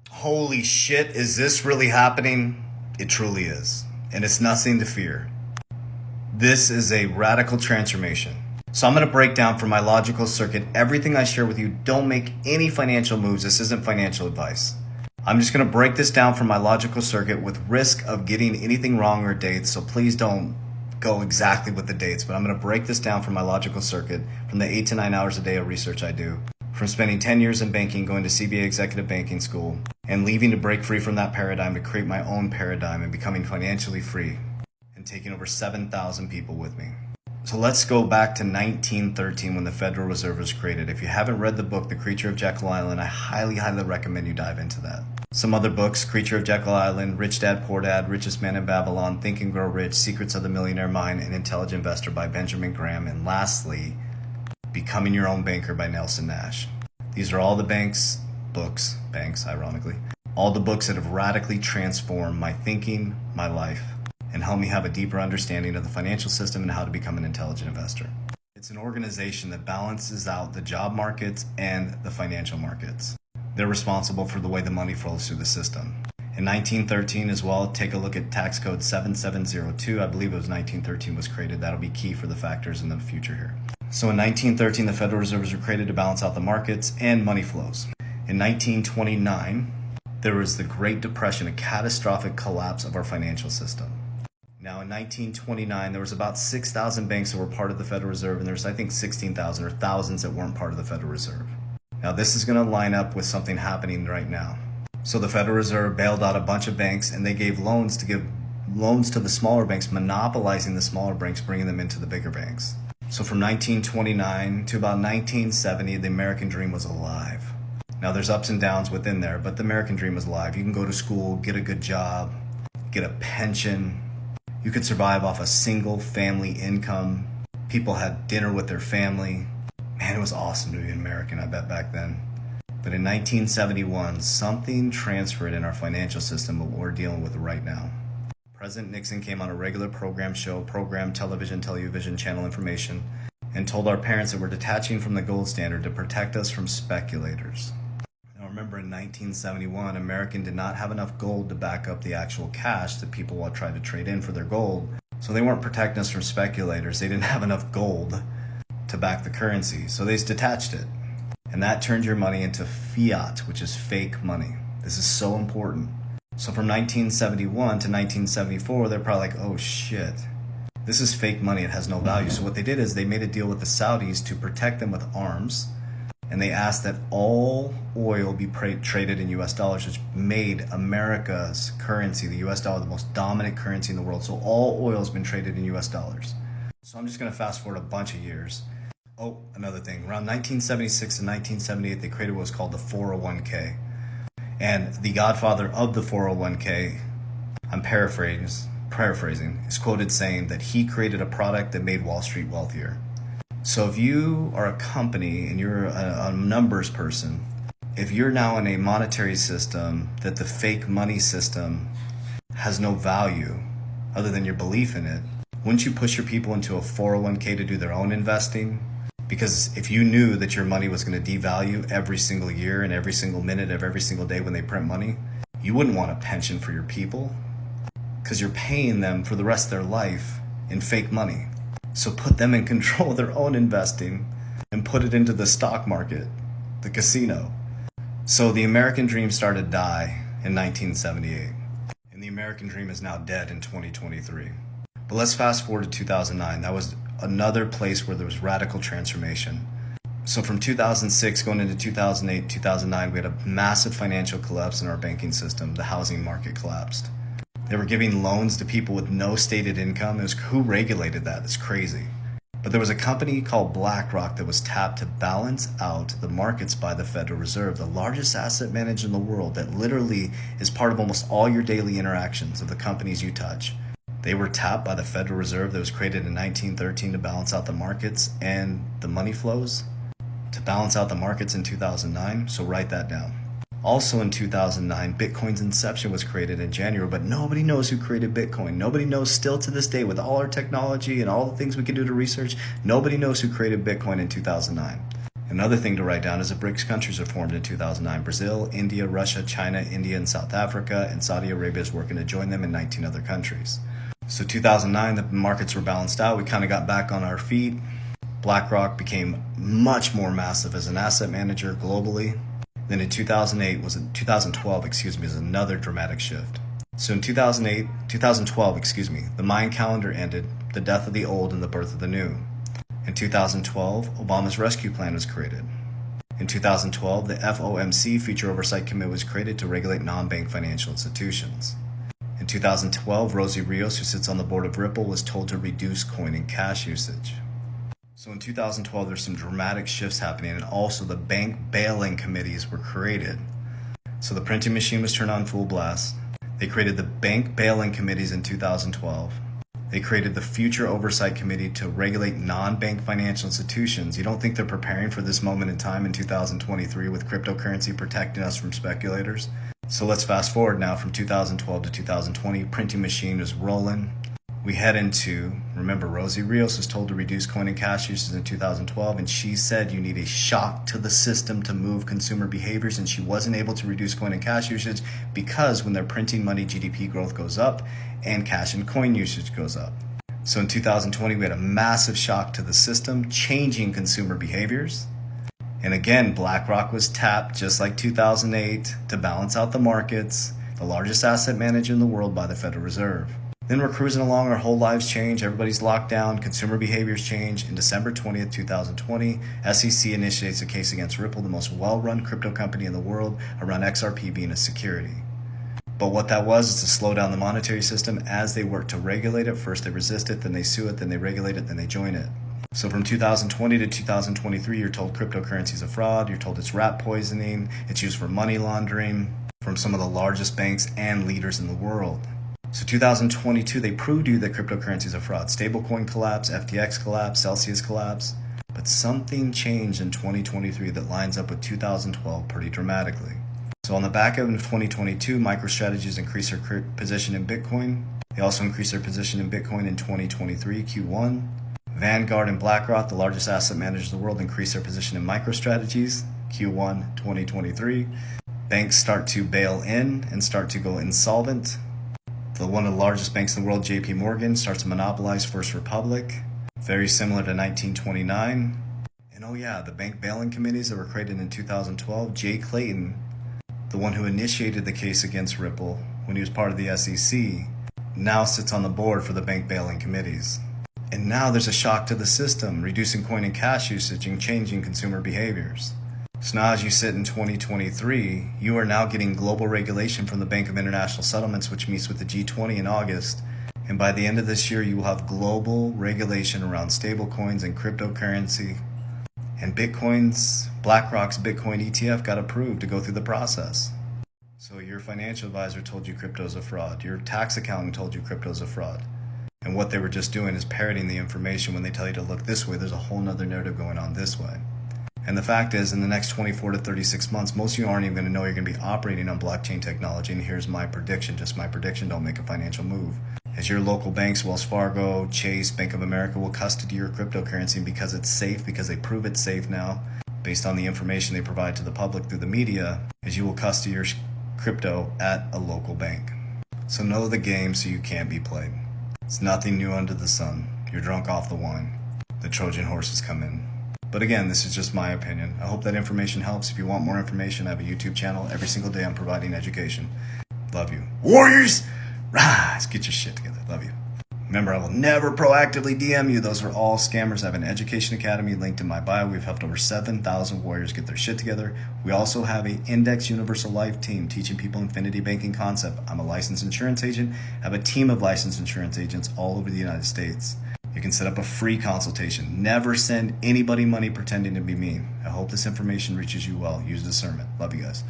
Holy shit, is this really happening? It truly is. And it's nothing to fear. This is a radical transformation. So I'm going to break down from my logical circuit everything I share with you. Don't make any financial moves. This isn't financial advice. I'm just going to break this down from my logical circuit with risk of getting anything wrong or dates. So please don't go exactly with the dates, but I'm going to break this down from my logical circuit from the 8 to 9 hours a day of research I do, from spending 10 years in banking, going to CBA Executive Banking School, and leaving to break free from that paradigm to create my own paradigm and becoming financially free and taking over 7,000 people with me. So let's go back to 1913 when the Federal Reserve was created. If you haven't read the book, The Creature of Jekyll Island, I highly recommend you dive into that. Some other books, Creature of Jekyll Island, Rich Dad, Poor Dad, Richest Man in Babylon, Think and Grow Rich, Secrets of the Millionaire Mind, and Intelligent Investor by Benjamin Graham, and lastly, Becoming Your Own Banker by Nelson Nash. These are all the banks, ironically, all the books that have radically transformed my thinking, my life, and helped me have a deeper understanding of the financial system and how to become an intelligent investor. It's an organization that balances out the job markets and the financial markets. They're responsible for the way the money flows through the system. In 1913 as well, take a look at tax code 7702. I believe it was 1913 was created. That'll be key for the factors in the future here. So in 1913, the Federal Reserves were created to balance out the markets and money flows. In 1929, there was the Great Depression, a catastrophic collapse of our financial system. Now in 1929, there was about 6,000 banks that were part of the Federal Reserve, and there's I think 16,000 or thousands that weren't part of the Federal Reserve. Now this is going to line up with something happening right now. So the Federal Reserve bailed out a bunch of banks, and they gave loans to the smaller banks, monopolizing the smaller banks, bringing them into the bigger banks. So from 1929 to about 1970, the American dream was alive. Now there's ups and downs within there, but the American dream was alive. You can go to school, get a good job, get a pension. You could survive off a single family income. People had dinner with their family. Man, it was awesome to be an American, I bet, back then. But in 1971, something transferred in our financial system, what we're dealing with right now. President Nixon came on a regular program television channel information, and told our parents that we're detaching from the gold standard to protect us from speculators. Now remember, in 1971, American did not have enough gold to back up the actual cash that people tried to trade in for their gold. So they weren't protecting us from speculators. They didn't have enough gold to back the currency. So they detached it. And that turned your money into fiat, which is fake money. This is so important. So from 1971 to 1974, they're probably like, oh shit, this is fake money, it has no value. So what they did is they made a deal with the Saudis to protect them with arms, and they asked that all oil be traded in US dollars, which made America's currency, the US dollar, the most dominant currency in the world. So all oil has been traded in US dollars. So I'm just going to fast forward a bunch of years. Oh, another thing, around 1976 and 1978, they created what was called the 401k. And the godfather of the 401k, I'm paraphrasing, is quoted saying that he created a product that made Wall Street wealthier. So if you are a company and you're a numbers person, if you're now in a monetary system that the fake money system has no value other than your belief in it, wouldn't you push your people into a 401k to do their own investing? Because if you knew that your money was going to devalue every single year and every single minute of every single day when they print money, you wouldn't want a pension for your people because you're paying them for the rest of their life in fake money. So put them in control of their own investing and put it into the stock market, the casino. So the American dream started to die in 1978, and the American dream is now dead in 2023. But let's fast forward to 2009. That was another place where there was radical transformation. So from 2006 going into 2008, 2009, we had a massive financial collapse in our banking system. The housing market collapsed. They were giving loans to people with no stated income. Who regulated that? It's crazy. But there was a company called BlackRock that was tapped to balance out the markets by the Federal Reserve, the largest asset manager in the world that literally is part of almost all your daily interactions of the companies you touch. They were tapped by the Federal Reserve that was created in 1913 to balance out the markets and the money flows, to balance out the markets in 2009. So write that down. Also in 2009, Bitcoin's inception was created in January, but nobody knows who created Bitcoin. Nobody knows still to this day, with all our technology and all the things we can do to research, nobody knows who created Bitcoin in 2009. Another thing to write down is the BRICS countries are formed in 2009. Brazil, India, Russia, China, India, and South Africa, and Saudi Arabia is working to join them, and 19 other countries. So 2009, the markets were balanced out. We kind of got back on our feet. BlackRock became much more massive as an asset manager globally. Then in 2012, is another dramatic shift. So in 2012, the Mayan calendar ended, the death of the old and the birth of the new. In 2012, Obama's rescue plan was created. In 2012, the FOMC, Future Oversight Committee, was created to regulate non-bank financial institutions. In 2012, Rosie Rios, who sits on the board of Ripple, was told to reduce coin and cash usage. So in 2012, there's some dramatic shifts happening, and also the bank bailing committees were created. So the printing machine was turned on full blast. They created the bank bailing committees in 2012. They created the Future Oversight Committee to regulate non-bank financial institutions. You don't think they're preparing for this moment in time in 2023 with cryptocurrency protecting us from speculators? So let's fast forward now from 2012 to 2020. Printing machine is rolling. We head into, remember, Rosie Rios was told to reduce coin and cash uses in 2012, and she said you need a shock to the system to move consumer behaviors, and she wasn't able to reduce coin and cash usage because when they're printing money, GDP growth goes up and cash and coin usage goes up. So in 2020, we had a massive shock to the system, changing consumer behaviors. And again, BlackRock was tapped, just like 2008, to balance out the markets, the largest asset manager in the world by the Federal Reserve. Then we're cruising along, our whole lives change, everybody's locked down, consumer behaviors change. In December 20th, 2020, SEC initiates a case against Ripple, the most well-run crypto company in the world, around XRP being a security. But what that was is to slow down the monetary system as they work to regulate it. First they resist it, then they sue it, then they regulate it, then they join it. So from 2020 to 2023, you're told cryptocurrency is a fraud, you're told it's rat poisoning, it's used for money laundering from some of the largest banks and leaders in the world. So 2022, they proved to you that cryptocurrency is a fraud. Stablecoin collapse, FTX collapse, Celsius collapse. But something changed in 2023 that lines up with 2012 pretty dramatically. So on the back end of 2022, MicroStrategy increased their position in Bitcoin. They also increased their position in Bitcoin in 2023 Q1. Vanguard and BlackRock, the largest asset managers in the world, increased their position in MicroStrategies Q1 2023. Banks start to bail in and start to go insolvent. One of the largest banks in the world, JP Morgan, starts to monopolize First Republic, very similar to 1929. And oh yeah, the bank bailing committees that were created in 2012, Jay Clayton, the one who initiated the case against Ripple when he was part of the SEC, now sits on the board for the bank bailing committees. And now there's a shock to the system, reducing coin and cash usage and changing consumer behaviors. So now as you sit in 2023, you are now getting global regulation from the Bank of International Settlements, which meets with the G20 in August. And by the end of this year, you will have global regulation around stablecoins and cryptocurrency. And BlackRock's Bitcoin ETF got approved to go through the process. So your financial advisor told you crypto is a fraud. Your tax accountant told you crypto is a fraud. And what they were just doing is parroting the information. When they tell you to look this way, there's a whole nother narrative going on this way. And the fact is, in the next 24 to 36 months, most of you aren't even going to know you're going to be operating on blockchain technology. And here's my prediction, just my prediction, don't make a financial move. As your local banks, Wells Fargo, Chase, Bank of America, will custody your cryptocurrency because it's safe, because they prove it's safe now, based on the information they provide to the public through the media, is you will custody your crypto at a local bank. So know the game so you can't be played. It's nothing new under the sun. You're drunk off the wine. The Trojan horses come in. But again, this is just my opinion. I hope that information helps. If you want more information, I have a YouTube channel. Every single day I'm providing education. Love you. Warriors, rise. Get your shit together. Love you. Remember, I will never proactively DM you. Those are all scammers. I have an education academy linked in my bio. We've helped over 7,000 warriors get their shit together. We also have an Index Universal Life team teaching people infinity banking concept. I'm a licensed insurance agent. I have a team of licensed insurance agents all over the United States. You can set up a free consultation. Never send anybody money pretending to be me. I hope this information reaches you well. Use discernment. Love you guys.